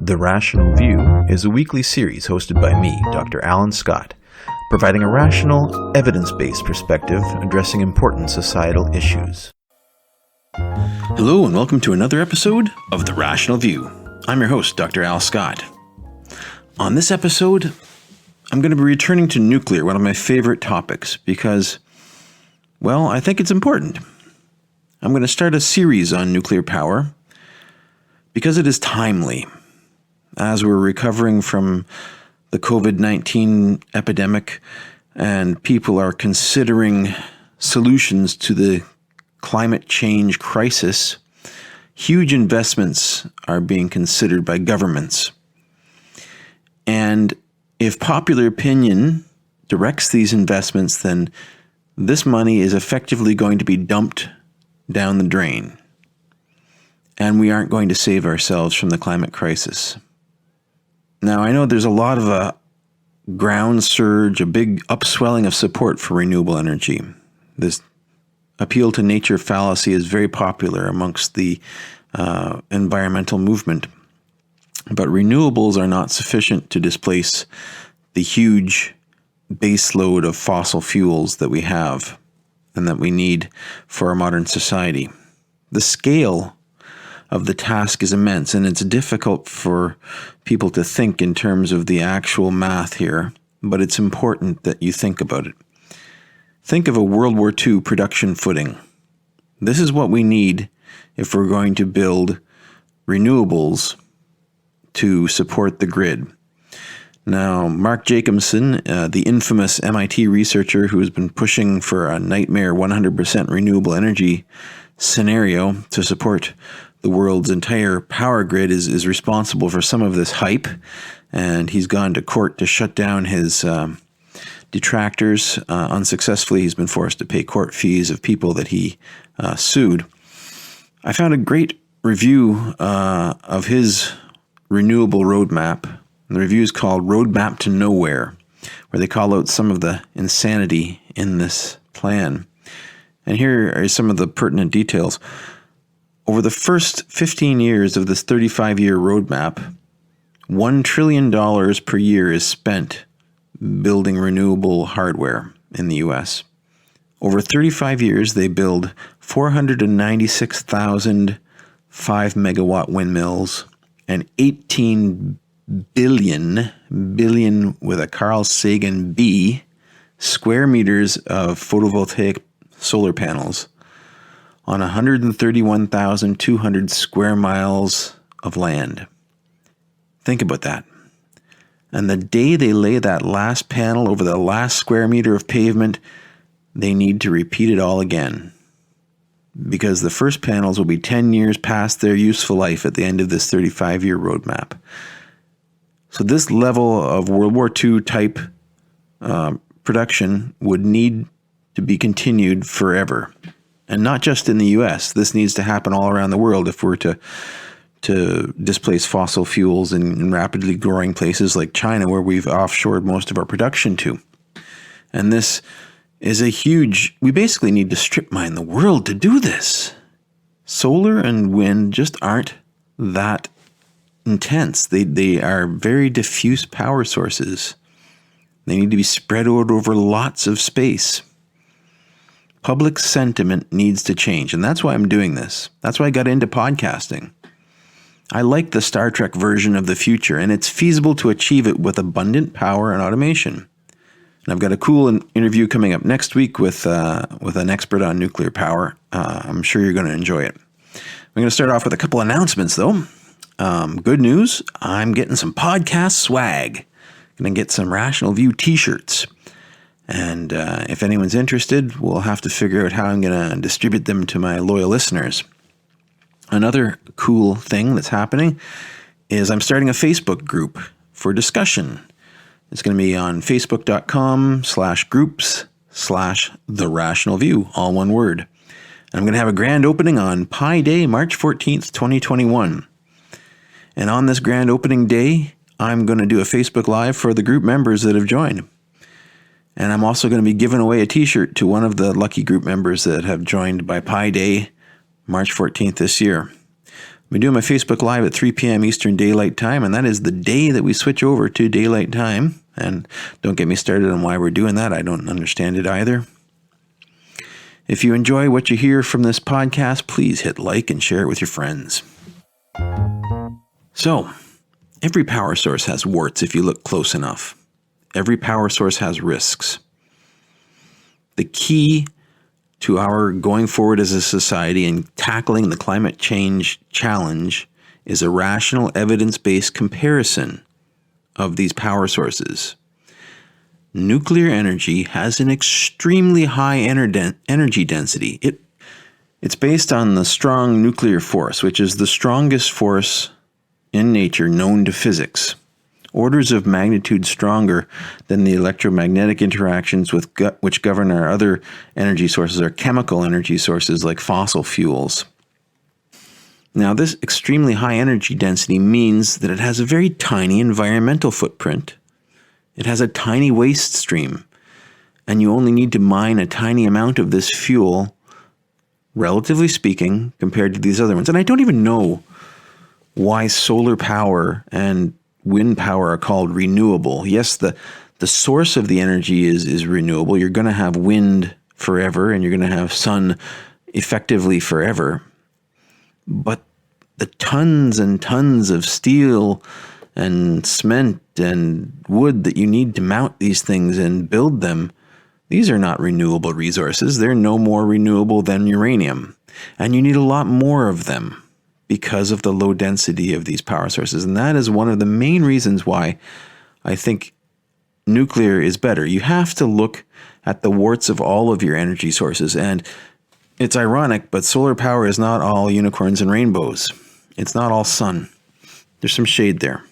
The Rational View is a weekly series hosted by me, Dr. Alan Scott, providing a rational, evidence-based perspective addressing important societal issues. Hello and welcome to another episode of The Rational View. I'm your host, Dr. Al Scott. On this episode, I'm going to be returning to nuclear, one of my favorite topics, because, well, I think it's important. I'm going to start a series on nuclear power because it is timely. As we're recovering from the COVID-19 epidemic and people are considering solutions to the climate change crisis, huge investments are being considered by governments. And if popular opinion directs these investments, then this money is effectively going to be dumped down the drain. And we aren't going to save ourselves from the climate crisis. Now, I know there's a lot of a ground surge, a big upswelling of support for renewable energy. This appeal to nature fallacy is very popular amongst the environmental movement. But renewables are not sufficient to displace the huge baseload of fossil fuels that we have and that we need for our modern society. The scale of the task is immense, and it's difficult for people to think in terms of the actual math here, but it's important that you think about it. Think of a World War II production footing. This is what we need if we're going to build renewables to support the grid. Now, Mark Jacobson, the infamous MIT researcher who has been pushing for a nightmare 100% renewable energy scenario to support the world's entire power grid, is responsible for some of this hype, and he's gone to court to shut down his detractors. Unsuccessfully, he's been forced to pay court fees of people that he sued. I found a great review of his renewable roadmap. The review is called Roadmap to Nowhere, where they call out some of the insanity in this plan. And here are some of the pertinent details. Over the first 15 years of this 35-year roadmap, $1 trillion per year is spent building renewable hardware in the U.S. Over 35 years, they build 496,000 5-megawatt windmills and 18 billion with a Carl Sagan B, square meters of photovoltaic solar panels on 131,200 square miles of land. Think about that. And the day they lay that last panel over the last square meter of pavement, they need to repeat it all again. Because the first panels will be 10 years past their useful life at the end of this 35-year roadmap. So this level of World War II type production would need to be continued forever. And not just in the U.S. This needs to happen all around the world if we're to displace fossil fuels in rapidly growing places like China, where we've offshored most of our production to. And this is a huge, we basically need to strip mine the world to do this. Solar and wind just aren't that intense. They are very diffuse power sources. They need to be spread out over lots of space. Public sentiment needs to change, and that's why I'm doing this. That's why I got into podcasting. I like the Star Trek version of the future, and it's feasible to achieve it with abundant power and automation. And I've got a cool interview coming up next week with an expert on nuclear power. I'm sure you're going to enjoy it. I'm going to start off with a couple announcements, though. Good news, I'm getting some podcast swag. I'm going to get some Rational View t-shirts. And if anyone's interested, we'll have to figure out how I'm going to distribute them to my loyal listeners. Another cool thing that's happening is I'm starting a Facebook group for discussion. It's going to be on facebook.com/groups/TheRationalView, all one word. And I'm going to have a grand opening on Pi Day, March 14th, 2021. And on this grand opening day, I'm going to do a Facebook Live for the group members that have joined. And I'm also going to be giving away a t-shirt to one of the lucky group members that have joined by Pi Day, March 14th this year. I'm doing my Facebook Live at 3 p.m. Eastern Daylight Time, and that is the day that we switch over to Daylight Time. And don't get me started on why we're doing that. I don't understand it either. If you enjoy what you hear from this podcast, please hit like and share it with your friends. So, every power source has warts if you look close enough. Every power source has risks. The key to our going forward as a society and tackling the climate change challenge is a rational, evidence-based comparison of these power sources. Nuclear energy has an extremely high energy density. It's based on the strong nuclear force, which is the strongest force in nature known to physics. Orders of magnitude stronger than the electromagnetic interactions which govern our other energy sources, our chemical energy sources like fossil fuels. Now, this extremely high energy density means that it has a very tiny environmental footprint. It has a tiny waste stream, and you only need to mine a tiny amount of this fuel, relatively speaking, compared to these other ones. And I don't even know why solar power and wind power are called renewable. Yes, the source of the energy is renewable. You're going to have wind forever, and you're going to have sun effectively forever. But the tons and tons of steel and cement and wood that you need to mount these things and build them, these are not renewable resources. They're no more renewable than uranium. And you need a lot more of them because of the low density of these power sources. And that is one of the main reasons why I think nuclear is better. You have to look at the warts of all of your energy sources. And it's ironic, but solar power is not all unicorns and rainbows. It's not all sun. There's some shade there.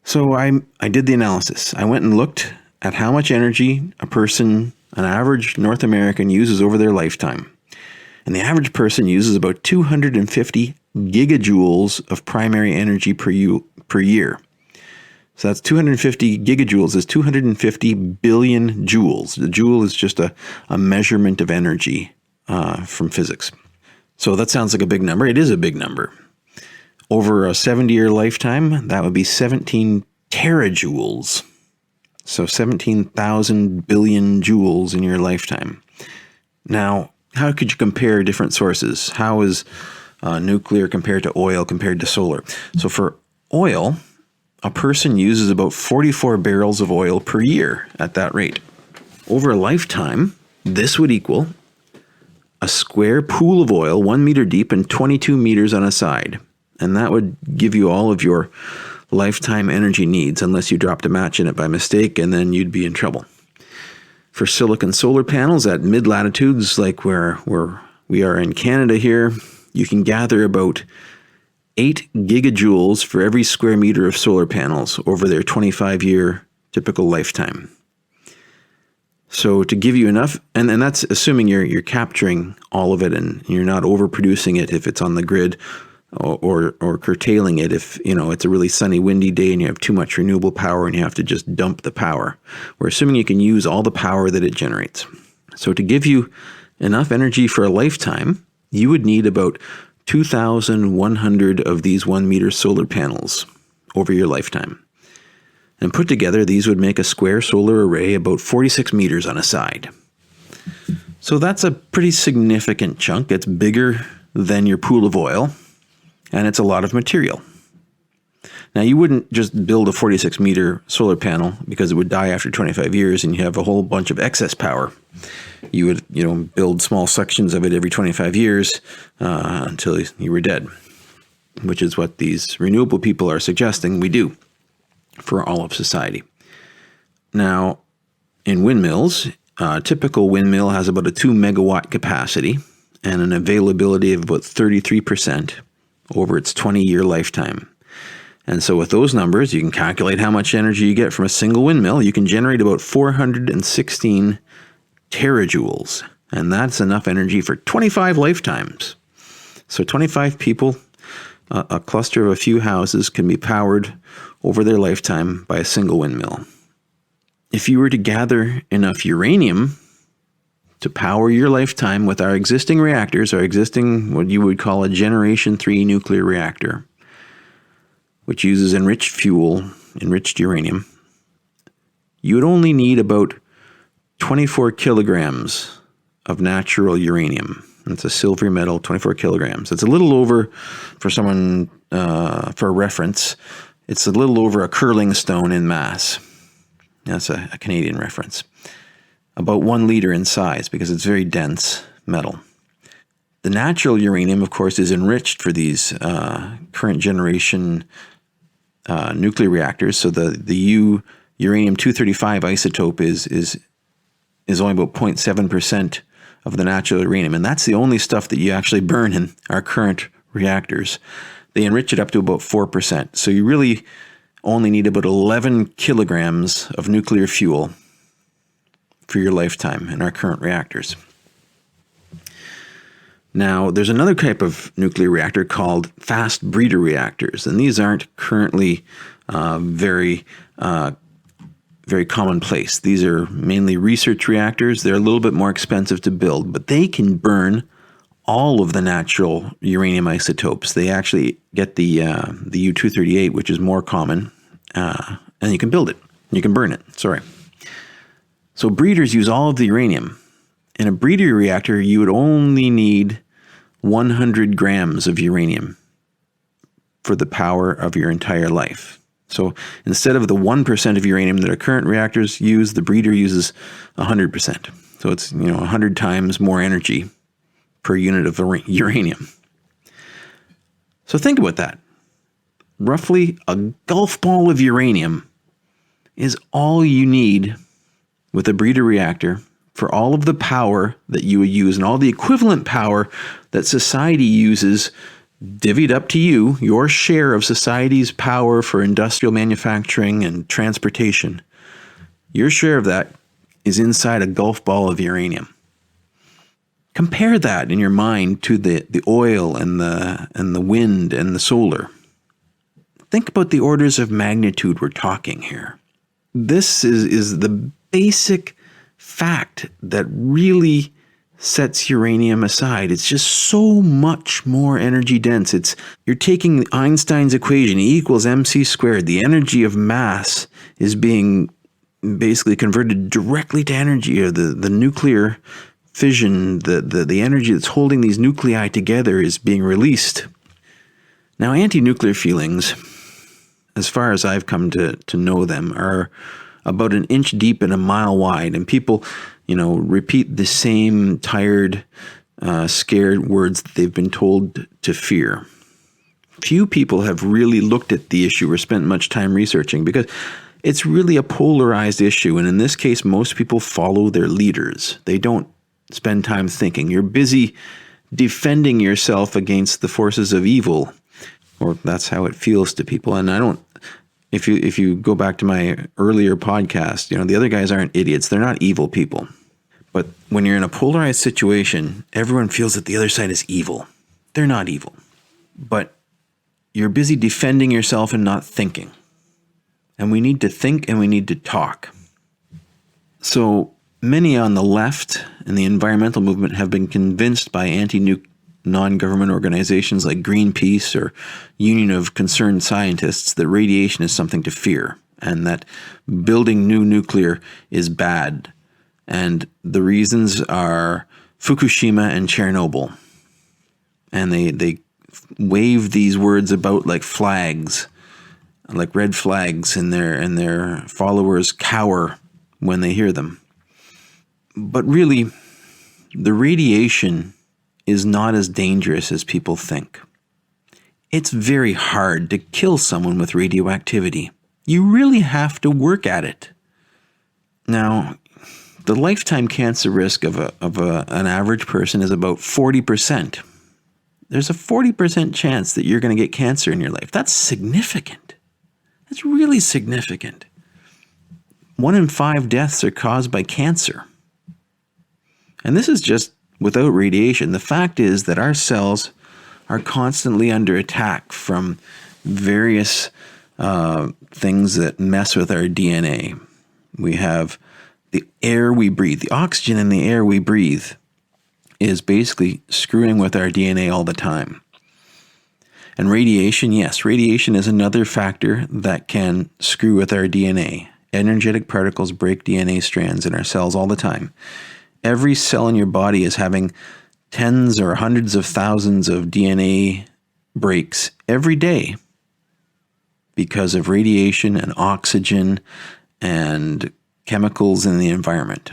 So I did the analysis. I went and looked at how much energy an average North American uses over their lifetime. And the average person uses about 250 gigajoules of primary energy per year. So that's 250 gigajoules is 250 billion joules. The joule is just a measurement of energy from physics. So that sounds like a big number. It is a big number. Over a 70-year lifetime, that would be 17 terajoules. So 17,000 billion joules in your lifetime. Now, how could you compare different sources? How is nuclear compared to oil compared to solar? So for oil, a person uses about 44 barrels of oil per year at that rate. Over a lifetime, this would equal a square pool of oil 1 meter deep and 22 meters on a side. And that would give you all of your lifetime energy needs, unless you dropped a match in it by mistake, and then you'd be in trouble. For silicon solar panels at mid-latitudes, like where we are in Canada here, you can gather about 8 gigajoules for every square meter of solar panels over their 25-year typical lifetime. So to give you enough, and that's assuming you're capturing all of it and you're not overproducing it if it's on the grid, or curtailing it if it's a really sunny, windy day and you have too much renewable power and you have to just dump the power. We're assuming you can use all the power that it generates. So to give you enough energy for a lifetime, you would need about 2,100 of these 1 meter solar panels over your lifetime. And put together, these would make a square solar array about 46 meters on a side. So that's a pretty significant chunk. It's bigger than your pool of oil. And it's a lot of material. Now, you wouldn't just build a 46 meter solar panel because it would die after 25 years and you have a whole bunch of excess power. You would, build small sections of it every 25 years until you were dead, which is what these renewable people are suggesting we do for all of society. Now, in windmills, a typical windmill has about a 2 megawatt capacity and an availability of about 33%. Over its 20-year lifetime. And so with those numbers, you can calculate how much energy you get from a single windmill. You can generate about 416 terajoules, and that's enough energy for 25 lifetimes. So 25 people, a cluster of a few houses can be powered over their lifetime by a single windmill. If you were to gather enough uranium to power your lifetime with our existing reactors, our existing, what you would call a Generation 3 nuclear reactor, which uses enriched fuel, enriched uranium, you would only need about 24 kilograms of natural uranium. It's a silvery metal, 24 kilograms. It's a little over, for someone, for a reference, it's a little over a curling stone in mass. That's a Canadian reference. About 1 liter in size because it's very dense metal. The natural uranium, of course, is enriched for these current generation nuclear reactors. So the uranium-235 isotope is only about 0.7% of the natural uranium. And that's the only stuff that you actually burn in our current reactors. They enrich it up to about 4%. So you really only need about 11 kilograms of nuclear fuel for your lifetime in our current reactors. Now, there's another type of nuclear reactor called fast breeder reactors, and these aren't currently very commonplace. These are mainly research reactors. They're a little bit more expensive to build, but they can burn all of the natural uranium isotopes. They actually get the U-238, which is more common, and you can build it. You can burn it, sorry. So breeders use all of the uranium. In a breeder reactor, you would only need 100 grams of uranium for the power of your entire life. So instead of the 1% of uranium that our current reactors use, the breeder uses 100%. So it's 100 times more energy per unit of uranium. So think about that. Roughly a golf ball of uranium is all you need with a breeder reactor for all of the power that you would use and all the equivalent power that society uses divvied up to you, your share of society's power for industrial manufacturing and transportation. Your share of that is inside a golf ball of uranium. Compare that in your mind to the oil and the wind and the solar. Think about the orders of magnitude we're talking here. This is the basic fact that really sets uranium aside. It's just so much more energy dense. You're taking Einstein's equation, E equals mc squared. The energy of mass is being basically converted directly to energy, or the nuclear fission, the energy that's holding these nuclei together is being released. Now, anti-nuclear feelings, as far as I've come to know them, are about an inch deep and a mile wide, and people, repeat the same tired, scared words that they've been told to fear. Few people have really looked at the issue or spent much time researching, because it's really a polarized issue, and in this case, most people follow their leaders. They don't spend time thinking. You're busy defending yourself against the forces of evil, or that's how it feels to people. And if you go back to my earlier podcast, the other guys aren't idiots. They're not evil people. But when you're in a polarized situation, everyone feels that the other side is evil. They're not evil. But you're busy defending yourself and not thinking. And we need to think and we need to talk. So many on the left and the environmental movement have been convinced by anti-nuke non-government organizations like Greenpeace or Union of Concerned Scientists that radiation is something to fear and that building new nuclear is bad. And the reasons are Fukushima and Chernobyl. And they wave these words about like flags, like red flags, and their followers cower when they hear them. But really, the radiation is not as dangerous as people think. It's very hard to kill someone with radioactivity. You really have to work at it. Now, the lifetime cancer risk of an average person is about 40%. There's a 40% chance that you're going to get cancer in your life. That's significant. That's really significant. 1 in 5 deaths are caused by cancer. And this is just without radiation. The fact is that our cells are constantly under attack from various things that mess with our DNA. We have the air we breathe, the oxygen in the air we breathe, is basically screwing with our DNA all the time. And radiation, yes, radiation is another factor that can screw with our DNA. Energetic particles break DNA strands in our cells all the time. Every cell in your body is having tens or hundreds of thousands of DNA breaks every day because of radiation and oxygen and chemicals in the environment.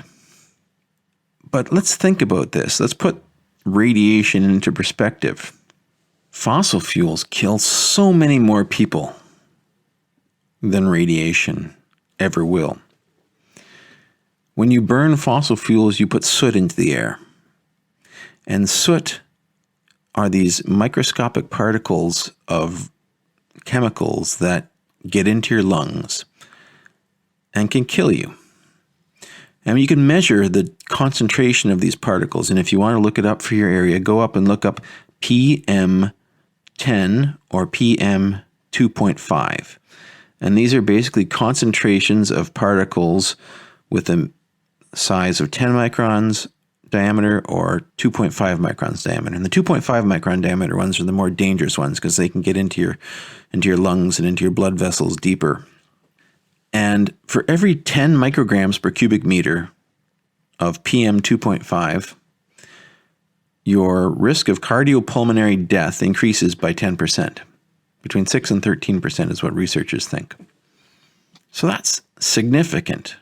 But let's think about this. Let's put radiation into perspective. Fossil fuels kill so many more people than radiation ever will. When you burn fossil fuels, you put soot into the air. And soot are these microscopic particles of chemicals that get into your lungs and can kill you. And you can measure the concentration of these particles. And if you want to look it up for your area, go up and look up PM10 or PM2.5. And these are basically concentrations of particles with a size of 10 microns diameter or 2.5 microns diameter. And the 2.5 micron diameter ones are the more dangerous ones because they can get into your lungs and into your blood vessels deeper. And for every 10 micrograms per cubic meter of PM2.5, your risk of cardiopulmonary death increases by 10%. Between 6 and 13% is what researchers think. So that's significant,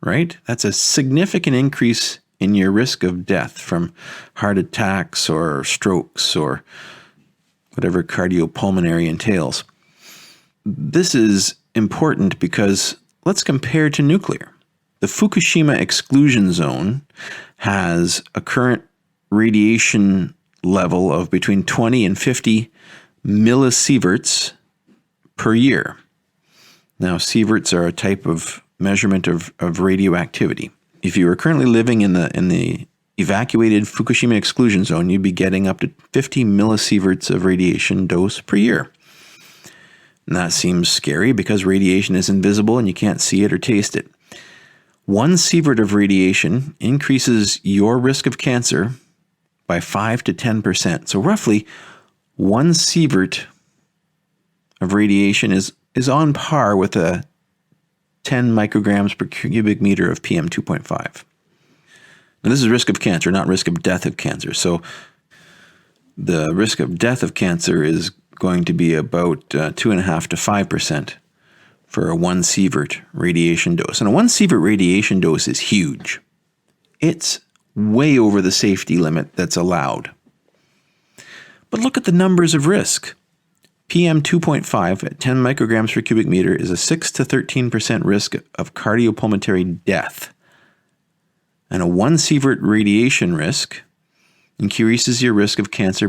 right? That's a significant increase in your risk of death from heart attacks or strokes or whatever cardiopulmonary entails. This is important because let's compare to nuclear. The Fukushima exclusion zone has a current radiation level of between 20 and 50 millisieverts per year. Now, sieverts are a type of measurement of radioactivity. If you were currently living in the evacuated Fukushima exclusion zone, you'd be getting up to 50 millisieverts of radiation dose per year. And that seems scary because radiation is invisible and you can't see it or taste it. 1 sievert of radiation increases your risk of cancer by 5 to 10%. So roughly 1 sievert of radiation is on par with a 10 micrograms per cubic meter of PM2.5. Now this is risk of cancer, not risk of death of cancer. So the risk of death of cancer is going to be about 2.5 to 5% for a 1 sievert radiation dose. And a 1 sievert radiation dose is huge. It's way over the safety limit that's allowed. But look at the numbers of risk. PM2.5 at 10 micrograms per cubic meter is a 6 to 13% risk of cardiopulmonary death. And a 1 sievert radiation risk increases your risk of cancer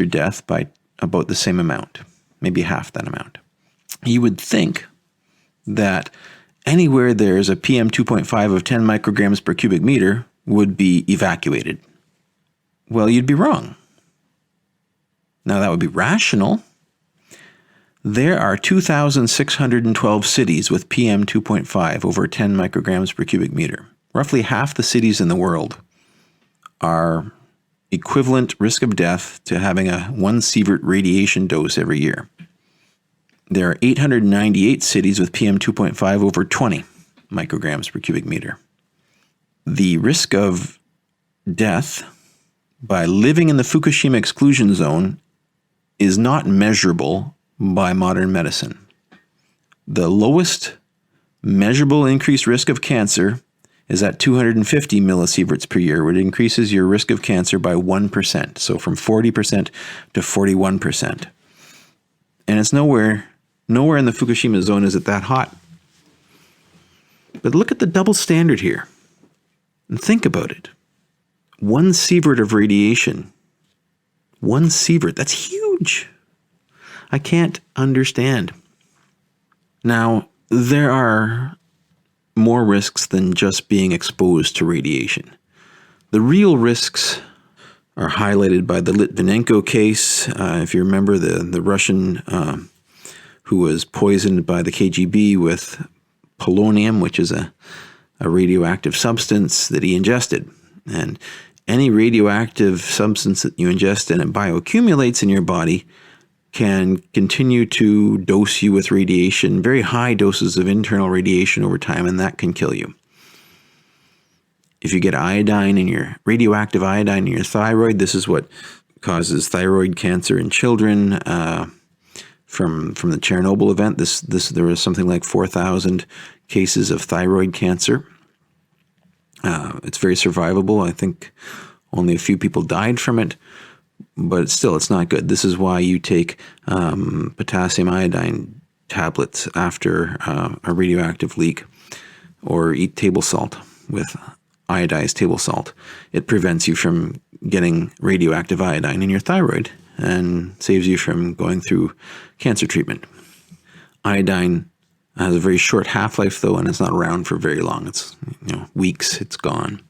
death by about the same amount, maybe half that amount. You would think that anywhere there's a PM2.5 of 10 micrograms per cubic meter would be evacuated. Well, you'd be wrong. Now, that would be rational. There are 2,612 cities with PM2.5 over 10 micrograms per cubic meter. Roughly half the cities in the world are equivalent risk of death to having a 1 sievert radiation dose every year. There are 898 cities with PM2.5 over 20 micrograms per cubic meter. The risk of death by living in the Fukushima exclusion zone is not measurable by modern medicine. The lowest measurable increased risk of cancer is at 250 millisieverts per year, which increases your risk of cancer by 1%. So from 40% to 41%. And it's nowhere in the Fukushima zone is it that hot. But look at the double standard here. And think about it. 1 sievert of radiation. 1 sievert, that's huge. I can't understand. Now, there are more risks than just being exposed to radiation. The real risks are highlighted by the Litvinenko case. If you remember the Russian who was poisoned by the KGB with polonium, which is a radioactive substance that he ingested. And any radioactive substance that you ingest and it bioaccumulates in your body can continue to dose you with radiation, very high doses of internal radiation over time, and that can kill you. If you get radioactive iodine in your thyroid, this is what causes thyroid cancer in children. From the Chernobyl event, there was something like 4,000 cases of thyroid cancer. It's very survivable. I think only a few people died from it, but still, it's not good. This is why you take potassium iodine tablets after a radioactive leak, or eat table salt with iodized table salt. It prevents you from getting radioactive iodine in your thyroid and saves you from going through cancer treatment. Iodine has a very short half-life, though, and it's not around for very long. It's weeks, it's gone.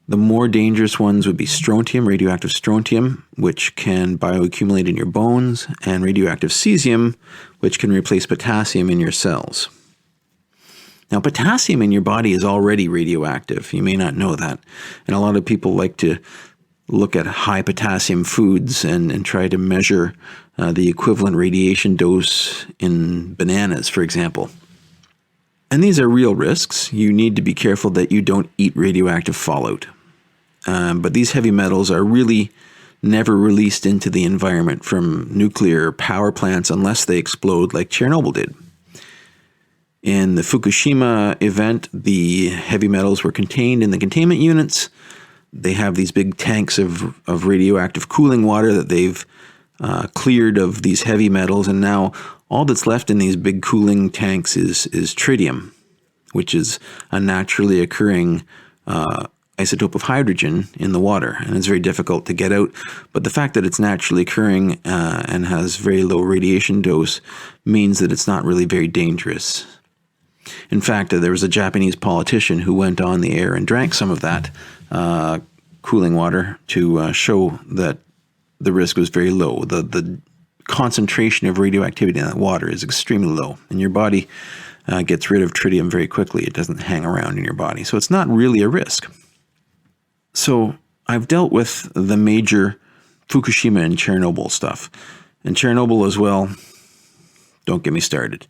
The more dangerous ones would be strontium, radioactive strontium, which can bioaccumulate in your bones, and radioactive cesium, which can replace potassium in your cells. Now, potassium in your body is already radioactive. You may not know that. And a lot of people like to look at high potassium foods and try to measure the equivalent radiation dose in bananas, for example. And these are real risks. You need to be careful that you don't eat radioactive fallout. But these heavy metals are really never released into the environment from nuclear power plants unless they explode like Chernobyl did. In the Fukushima event, the heavy metals were contained in the containment units. They have these big tanks of radioactive cooling water that they've cleared of these heavy metals, and now all that's left in these big cooling tanks is tritium, which is a naturally occurring isotope of hydrogen in the water, and it's very difficult to get out. But the fact that it's naturally occurring and has very low radiation dose means that it's not really very dangerous. In fact, there was a Japanese politician who went on the air and drank some of that cooling water to show that the risk was very low. The concentration of radioactivity in that water is extremely low, and your body gets rid of tritium very quickly. It doesn't hang around in your body, so it's not really a risk. So I've dealt with the major Fukushima and Chernobyl stuff. And Chernobyl as well, don't get me started.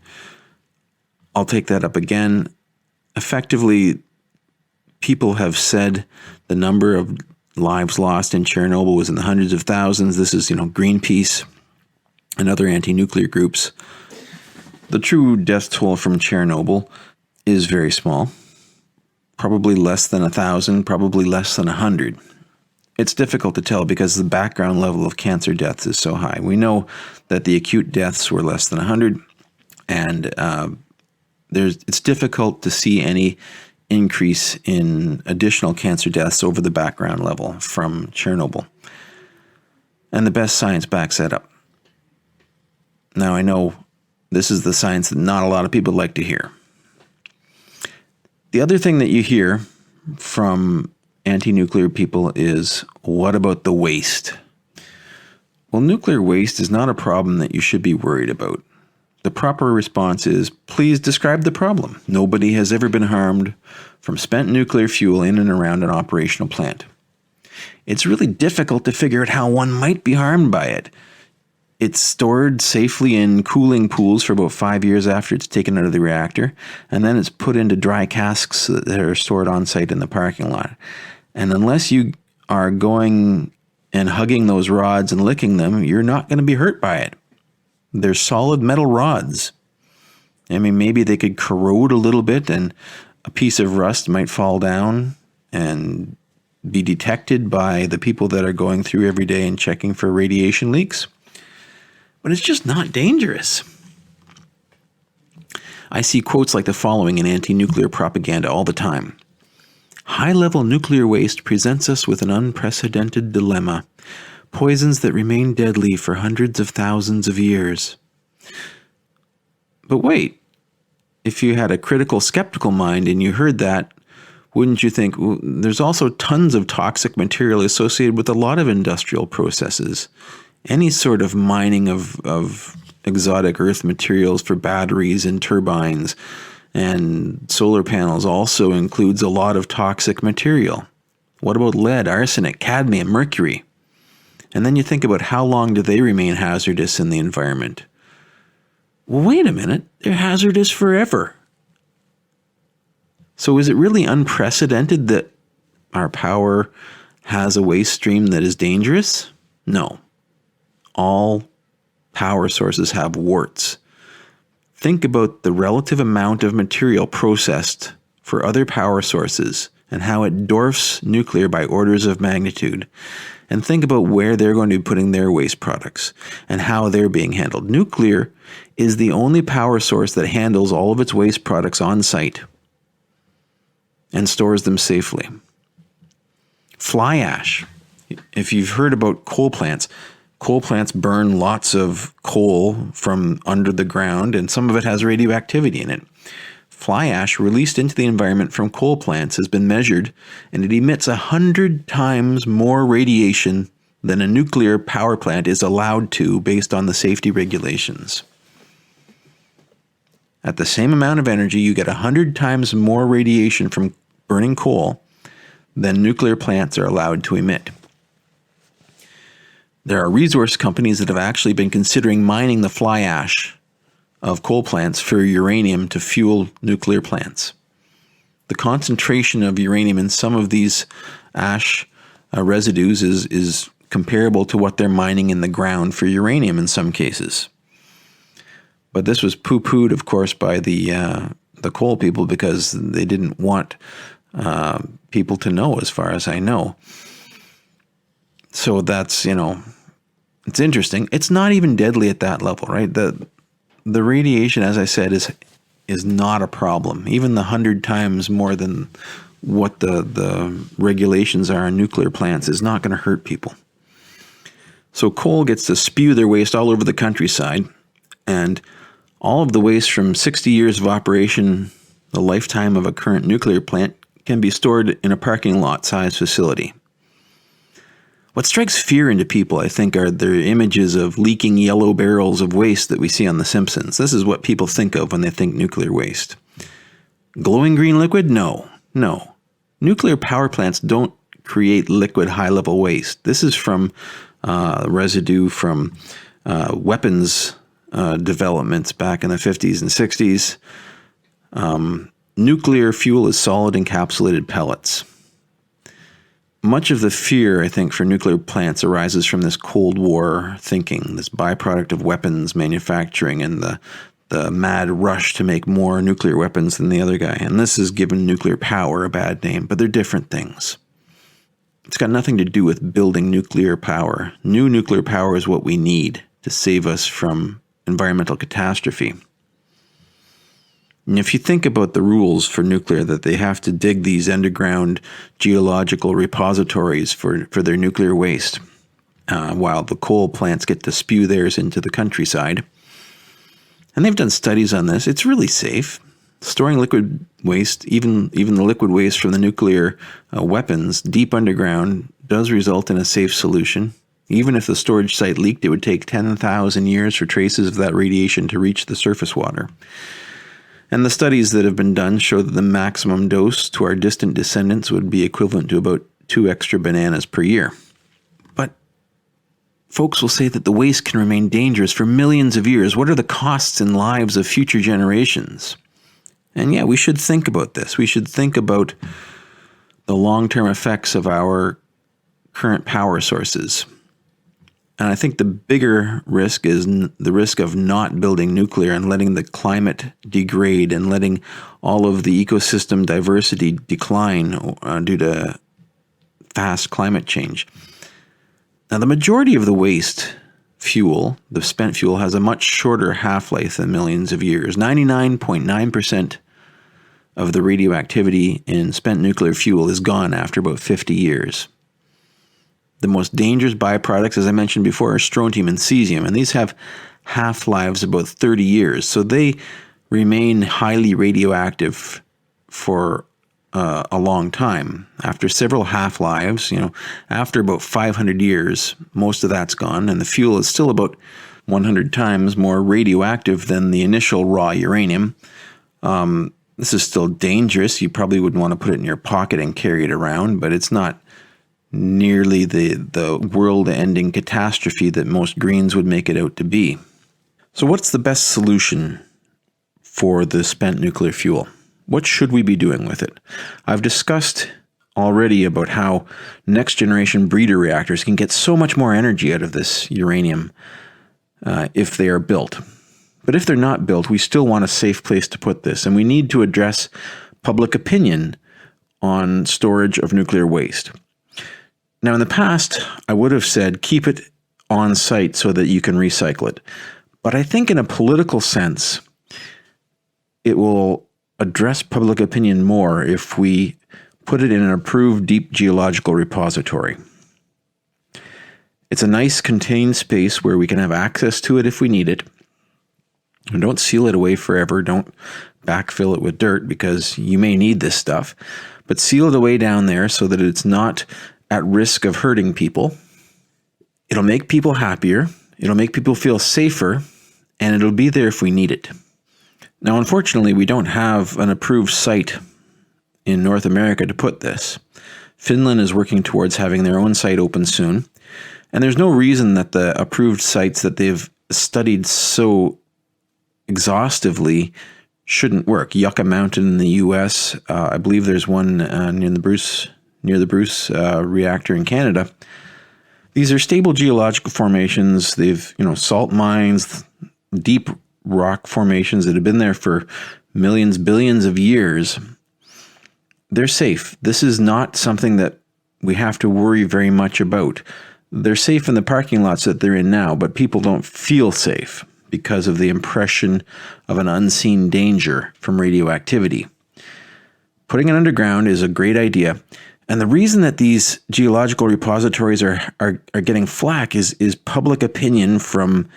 I'll take that up again. Effectively, people have said the number of lives lost in Chernobyl was in the hundreds of thousands. This is, Greenpeace and other anti-nuclear groups. The true death toll from Chernobyl is very small. Probably less than 1,000, probably less than 100. It's difficult to tell because the background level of cancer deaths is so high. We know that the acute deaths were less than 100, and it's difficult to see any increase in additional cancer deaths over the background level from Chernobyl. And the best science backs that up. Now, I know this is the science that not a lot of people like to hear. The other thing that you hear from anti-nuclear people is, what about the waste? Well, nuclear waste is not a problem that you should be worried about. The proper response is, please describe the problem. Nobody has ever been harmed from spent nuclear fuel in and around an operational plant. It's really difficult to figure out how one might be harmed by it. It's stored safely in cooling pools for about 5 years after it's taken out of the reactor, and then it's put into dry casks that are stored on site in the parking lot. And unless you are going and hugging those rods and licking them, you're not going to be hurt by it. They're solid metal rods. I mean, maybe they could corrode a little bit and a piece of rust might fall down and be detected by the people that are going through every day and checking for radiation leaks. But it's just not dangerous. I see quotes like the following in anti-nuclear propaganda all the time. High-level nuclear waste presents us with an unprecedented dilemma. Poisons that remain deadly for hundreds of thousands of years. But wait, if you had a critical, skeptical mind and you heard that, wouldn't you think, well, there's also tons of toxic material associated with a lot of industrial processes? Any sort of mining of exotic earth materials for batteries and turbines, And solar panels also includes a lot of toxic material. What about lead, arsenic, cadmium, mercury? And then you think about how long do they remain hazardous in the environment? Well, wait a minute, they're hazardous forever. So is it really unprecedented that our power has a waste stream that is dangerous? No. All power sources have warts. Think about the relative amount of material processed for other power sources and how it dwarfs nuclear by orders of magnitude. And think about where they're going to be putting their waste products and how they're being handled. Nuclear is the only power source that handles all of its waste products on site and stores them safely. Fly ash. If you've heard about coal plants burn lots of coal from under the ground, and some of it has radioactivity in it. Fly ash released into the environment from coal plants has been measured, and it emits 100 times more radiation than a nuclear power plant is allowed to based on the safety regulations. At the same amount of energy, you get 100 times more radiation from burning coal than nuclear plants are allowed to emit. There are resource companies that have actually been considering mining the fly ash of coal plants for uranium to fuel nuclear plants. The concentration of uranium in some of these ash residues is comparable to what they're mining in the ground for uranium in some cases. But this was poo-pooed, of course, by the coal people because they didn't want people to know, as far as I know. So that's, it's interesting. It's not even deadly at that level, right? The radiation, as I said, is not a problem. Even the 100 times more than what the regulations are on nuclear plants is not going to hurt people. So coal gets to spew their waste all over the countryside, and all of the waste from 60 years of operation, the lifetime of a current nuclear plant, can be stored in a parking lot-sized facility. What strikes fear into people, I think, are the images of leaking yellow barrels of waste that we see on The Simpsons. This is what people think of when they think nuclear waste. Glowing green liquid? No. Nuclear power plants don't create liquid high-level waste. This is from residue from weapons developments back in the 50s and 60s. Nuclear fuel is solid encapsulated pellets. Much of the fear, I think, for nuclear plants arises from this Cold War thinking, this byproduct of weapons manufacturing and the mad rush to make more nuclear weapons than the other guy. And this has given nuclear power a bad name, but they're different things. It's got nothing to do with building nuclear power. New nuclear power is what we need to save us from environmental catastrophe. And if you think about the rules for nuclear, that they have to dig these underground geological repositories for their nuclear waste, while the coal plants get to spew theirs into the countryside. And they've done studies on this. It's really safe. Storing liquid waste, even the liquid waste from the nuclear weapons, deep underground does result in a safe solution. Even if the storage site leaked, it would take 10,000 years for traces of that radiation to reach the surface water. And the studies that have been done show that the maximum dose to our distant descendants would be equivalent to about 2 extra bananas per year. But folks will say that the waste can remain dangerous for millions of years. What are the costs and lives of future generations? And yeah, we should think about this. We should think about the long-term effects of our current power sources. And I think the bigger risk is the risk of not building nuclear and letting the climate degrade and letting all of the ecosystem diversity decline due to fast climate change. Now, the majority of the waste fuel, the spent fuel, has a much shorter half-life than millions of years. 99.9% of the radioactivity in spent nuclear fuel is gone after about 50 years. The most dangerous byproducts, as I mentioned before, are strontium and cesium, and these have half-lives about 30 years, so they remain highly radioactive for a long time. After several half-lives, after about 500 years, most of that's gone, and the fuel is still about 100 times more radioactive than the initial raw uranium. This is still dangerous. You probably wouldn't want to put it in your pocket and carry it around, but it's not nearly the world-ending catastrophe that most Greens would make it out to be. So what's the best solution for the spent nuclear fuel? What should we be doing with it? I've discussed already about how next-generation breeder reactors can get so much more energy out of this uranium if they are built. But if they're not built, we still want a safe place to put this, and we need to address public opinion on storage of nuclear waste. Now, in the past, I would have said keep it on site so that you can recycle it. But I think in a political sense, it will address public opinion more if we put it in an approved deep geological repository. It's a nice contained space where we can have access to it if we need it. And don't seal it away forever. Don't backfill it with dirt because you may need this stuff. But seal it away down there so that it's not at risk of hurting people. It'll make people happier. It'll make people feel safer. And it'll be there if we need it. Now, unfortunately, we don't have an approved site in North America to put this. Finland is working towards having their own site open soon. And there's no reason that the approved sites that they've studied so exhaustively shouldn't work. Yucca Mountain in the U.S., I believe there's one near the Bruce reactor in Canada. These are stable geological formations. They've, salt mines, deep rock formations that have been there for millions, billions of years. They're safe. This is not something that we have to worry very much about. They're safe in the parking lots that they're in now, but people don't feel safe because of the impression of an unseen danger from radioactivity. Putting it underground is a great idea. And the reason that these geological repositories are getting flack is public opinion from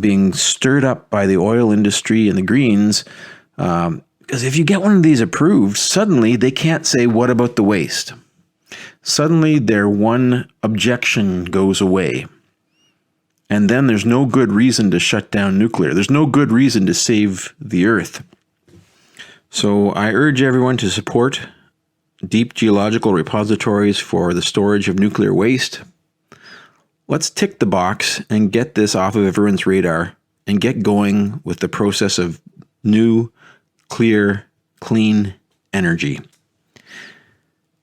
being stirred up by the oil industry and the Greens. Because if you get one of these approved, suddenly they can't say, what about the waste? Suddenly their one objection goes away. And then there's no good reason to shut down nuclear. There's no good reason to save the Earth. So I urge everyone to support deep geological repositories for the storage of nuclear waste. Let's tick the box and get this off of everyone's radar and get going with the process of new, clear, clean energy.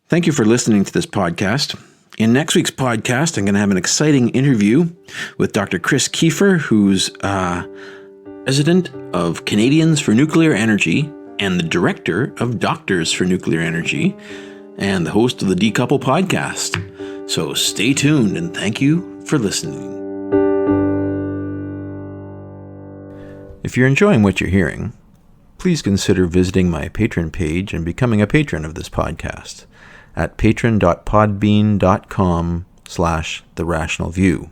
Thank you for listening to this podcast. In next week's podcast, I'm going to have an exciting interview with Dr. Chris Kiefer, who's president of Canadians for Nuclear Energy and the director of Doctors for Nuclear Energy and the host of the Decouple podcast. So stay tuned and thank you for listening. If you're enjoying what you're hearing, please consider visiting my Patreon page and becoming a patron of this podcast at patron.podbean.com/TheRationalView.